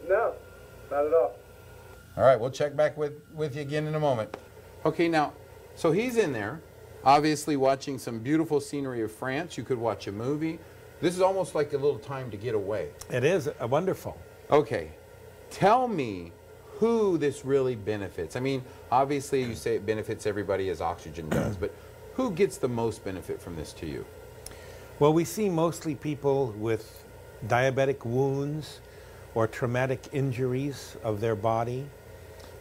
No, not at all. All right, we'll check back with you again in a moment. Okay, now, so he's in there, obviously watching some beautiful scenery of France. You could watch a movie. This is almost like a little time to get away. It is wonderful. Okay, tell me who this really benefits. I mean, obviously you say it benefits everybody as oxygen does, but who gets the most benefit from this to you? Well, we see mostly people with diabetic wounds or traumatic injuries of their body,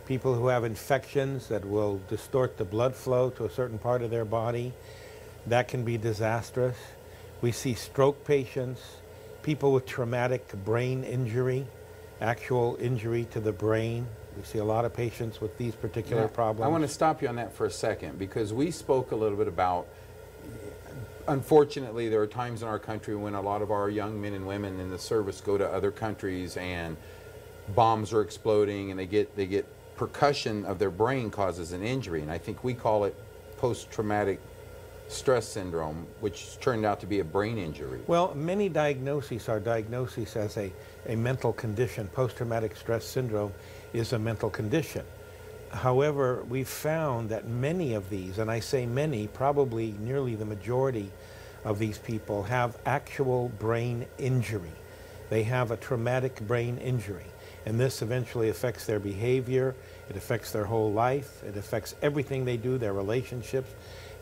people who have infections that will distort the blood flow to a certain part of their body. That can be disastrous. We see stroke patients, people with traumatic brain injury, actual injury to the brain. We see a lot of patients with these particular problems. I want to stop you on that for a second, because we spoke a little bit about, unfortunately, there are times in our country when a lot of our young men and women in the service go to other countries and bombs are exploding and they get percussion of their brain causes an injury, and I think we call it post-traumatic stress syndrome, which turned out to be a brain injury. Well, many diagnoses are diagnoses as a mental condition. Post-traumatic stress syndrome is a mental condition. However, we've found that many of these, and I say many, probably nearly the majority of these people have actual brain injury. They have a traumatic brain injury, and this eventually affects their behavior, it affects their whole life, it affects everything they do, their relationships,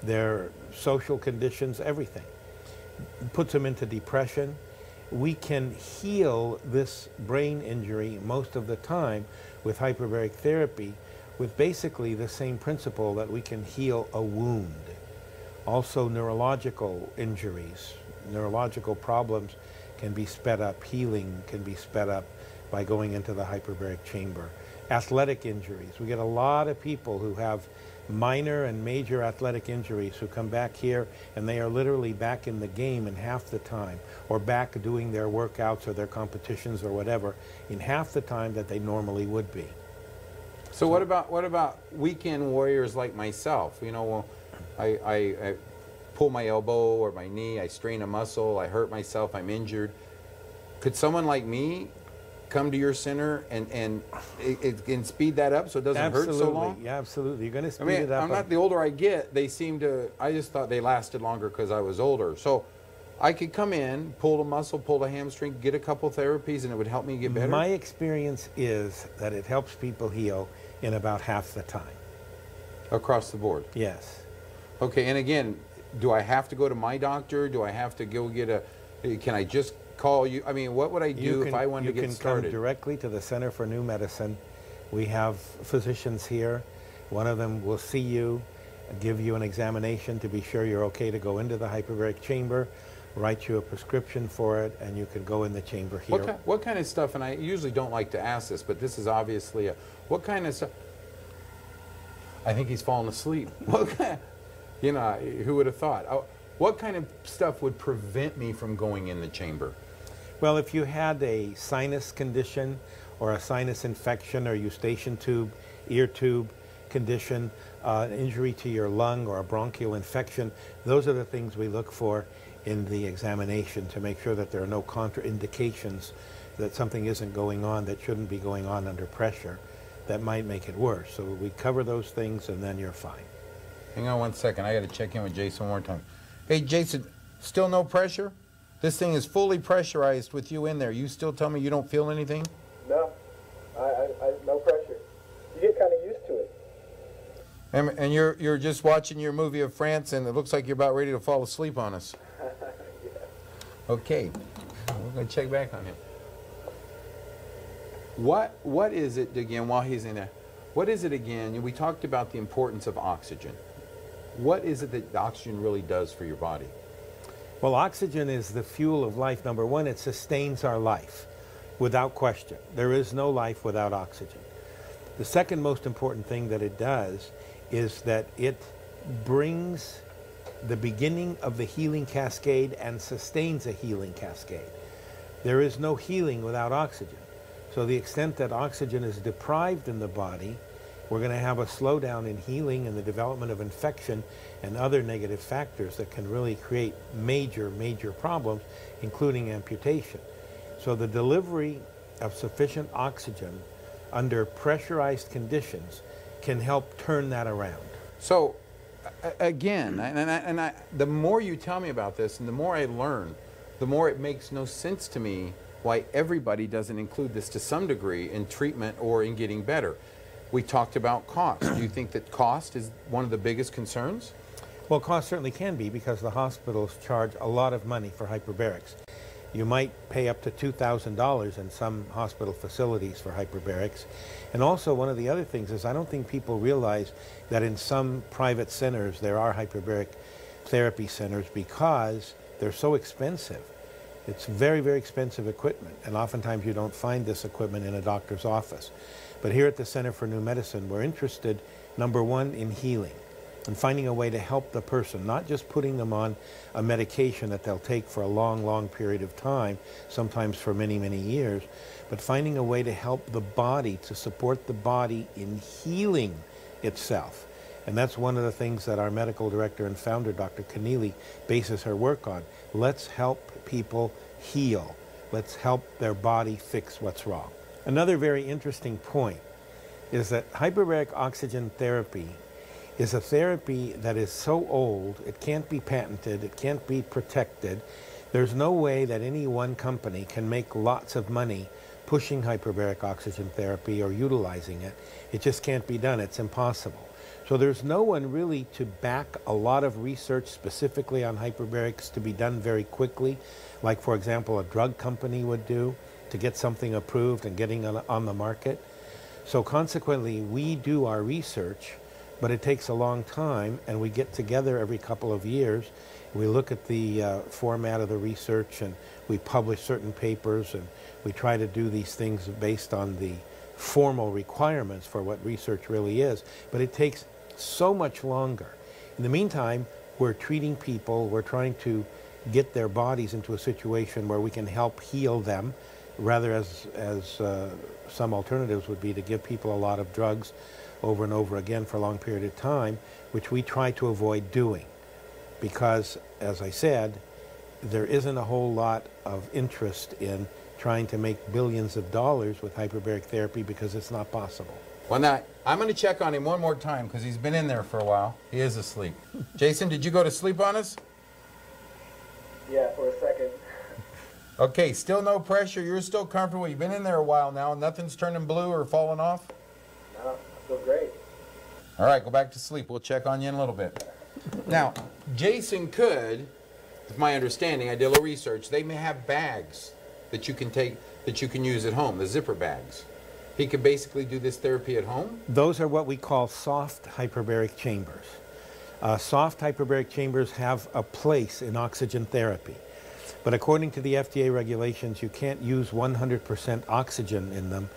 their social conditions, everything. It puts them into depression. We can heal this brain injury most of the time with hyperbaric therapy, with basically the same principle that we can heal a wound. Also, neurological injuries, neurological problems can be sped up, healing can be sped up by going into the hyperbaric chamber. Athletic injuries, we get a lot of people who have minor and major athletic injuries who come back here and they are literally back in the game in half the time, or back doing their workouts or their competitions or whatever in half the time that they normally would be. So what about weekend warriors like myself? You know, I pull my elbow or my knee, I strain a muscle, I hurt myself, I'm injured. Could someone like me come to your center and it can speed that up so it doesn't hurt so long? Yeah, absolutely. You're going to speed I mean, it up. I'm not, the older I get, they seem to, I just thought they lasted longer because I was older. So I could come in, pull the muscle, pull the hamstring, get a couple therapies, and it would help me get better? My experience is that it helps people heal in about half the time. Across the board? Yes. Okay, and again, do I have to go to my doctor? Do I have to go get a, can I just call you? I mean, what would I do if I wanted to get started? You can come directly to the Center for New Medicine. We have physicians here. One of them will see you, give you an examination to be sure you're okay to go into the hyperbaric chamber, write you a prescription for it, and you can go in the chamber here. What kind of stuff, and I usually don't like to ask this, but this is obviously what kind of stuff? I think he's fallen asleep. What kind, you know, who would have thought? What kind of stuff would prevent me from going in the chamber? Well, if you had a sinus condition or a sinus infection or eustachian tube, ear tube condition, an injury to your lung or a bronchial infection, those are the things we look for in the examination to make sure that there are no contraindications, that something isn't going on that shouldn't be going on under pressure that might make it worse. So we cover those things and then you're fine. Hang on one second. I got to check in with Jason one more time. Hey, Jason, still no pressure? This thing is fully pressurized with you in there. You still tell me you don't feel anything? No, no pressure. You get kind of used to it. And you're just watching your movie of France, and it looks like you're about ready to fall asleep on us. Yeah. Okay, we're going to check back on him. What is it again while he's in there? What is it again? We talked about the importance of oxygen. What is it that the oxygen really does for your body? Well, oxygen is the fuel of life. Number one, it sustains our life, without question. There is no life without oxygen. The second most important thing that it does is that it brings the beginning of the healing cascade and sustains a healing cascade. There is no healing without oxygen. So the extent that oxygen is deprived in the body, we're going to have a slowdown in healing and the development of infection and other negative factors that can really create major, major problems, including amputation. So the delivery of sufficient oxygen under pressurized conditions can help turn that around. So, again, the more you tell me about this and the more I learn, the more it makes no sense to me why everybody doesn't include this to some degree in treatment or in getting better. We talked about cost. Do you think that cost is one of the biggest concerns? Well, cost certainly can be, because the hospitals charge a lot of money for hyperbarics. You might pay up to $2,000 in some hospital facilities for hyperbarics. And also, one of the other things is, I don't think people realize that in some private centers there are hyperbaric therapy centers because they're so expensive. It's very, very expensive equipment, and oftentimes you don't find this equipment in a doctor's office. But here at the Center for New Medicine, we're interested, number one, in healing and finding a way to help the person, not just putting them on a medication that they'll take for a long, long period of time, sometimes for many, many years, but finding a way to help the body, to support the body in healing itself. And that's one of the things that our medical director and founder, Dr. Keneally, bases her work on. Let's help people heal. Let's help their body fix what's wrong. Another very interesting point is that hyperbaric oxygen therapy is a therapy that is so old, it can't be patented, it can't be protected. There's no way that any one company can make lots of money pushing hyperbaric oxygen therapy or utilizing it. It just can't be done. It's impossible. So there's no one really to back a lot of research specifically on hyperbarics to be done very quickly, like, for example, a drug company would do to get something approved and getting on the market. So consequently, we do our research, but it takes a long time, and we get together every couple of years. We look at the format of the research, and we publish certain papers, and we try to do these things based on the formal requirements for what research really is. But it takes so much longer. In the meantime, we're treating people, we're trying to get their bodies into a situation where we can help heal them, rather as some alternatives would be to give people a lot of drugs over and over again for a long period of time, which we try to avoid doing. Because, as I said, there isn't a whole lot of interest in trying to make billions of dollars with hyperbaric therapy because it's not possible. Well, now, I'm going to check on him one more time because he's been in there for a while. He is asleep. Jason, did you go to sleep on us? Yeah, for a second. Okay, still no pressure. You're still comfortable. You've been in there a while now. Nothing's turning blue or falling off? No, I feel great. All right, go back to sleep. We'll check on you in a little bit. Now, Jason could, with my understanding, I did a little research, they may have bags that you can take, that you can use at home, the zipper bags. He could basically do this therapy at home? Those are what we call soft hyperbaric chambers. Soft hyperbaric chambers have a place in oxygen therapy. But according to the FDA regulations, you can't use 100% oxygen in them,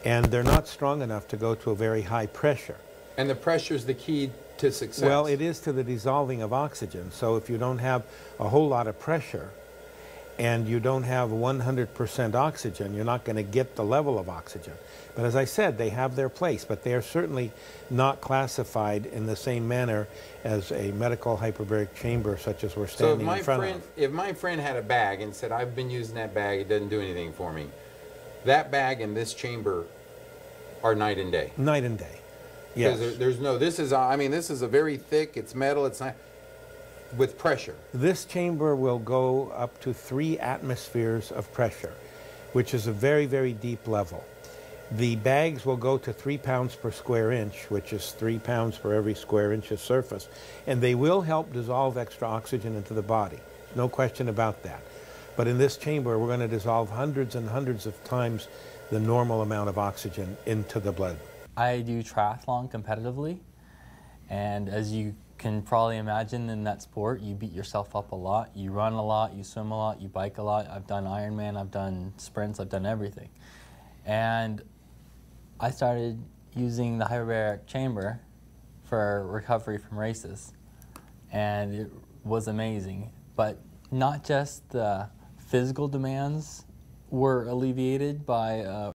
and they're not strong enough to go to a very high pressure. And the pressure is the key to success? Well, it is to the dissolving of oxygen. So if you don't have a whole lot of pressure and you don't have 100% oxygen, you're not going to get the level of oxygen. But as I said, they have their place, but they are certainly not classified in the same manner as a medical hyperbaric chamber such as we're standing in front of. If my friend had a bag and said, I've been using that bag, it doesn't do anything for me, that bag and this chamber are night and day? Night and day, yes. Because there's no, this is, I mean, this is a very thick, it's metal, it's not, with pressure. This chamber will go up to 3 atmospheres of pressure, which is a very, very deep level. The bags will go to 3 pounds per square inch, which is 3 pounds per every square inch of surface, and they will help dissolve extra oxygen into the body. No question about that. But in this chamber, we're going to dissolve hundreds and hundreds of times the normal amount of oxygen into the blood. I do triathlon competitively, and as you can probably imagine, in that sport, you beat yourself up a lot. You run a lot, you swim a lot, you bike a lot. I've done Ironman, I've done sprints, I've done everything. And I started using the hyperbaric chamber for recovery from races, and it was amazing. But not just the physical demands were alleviated by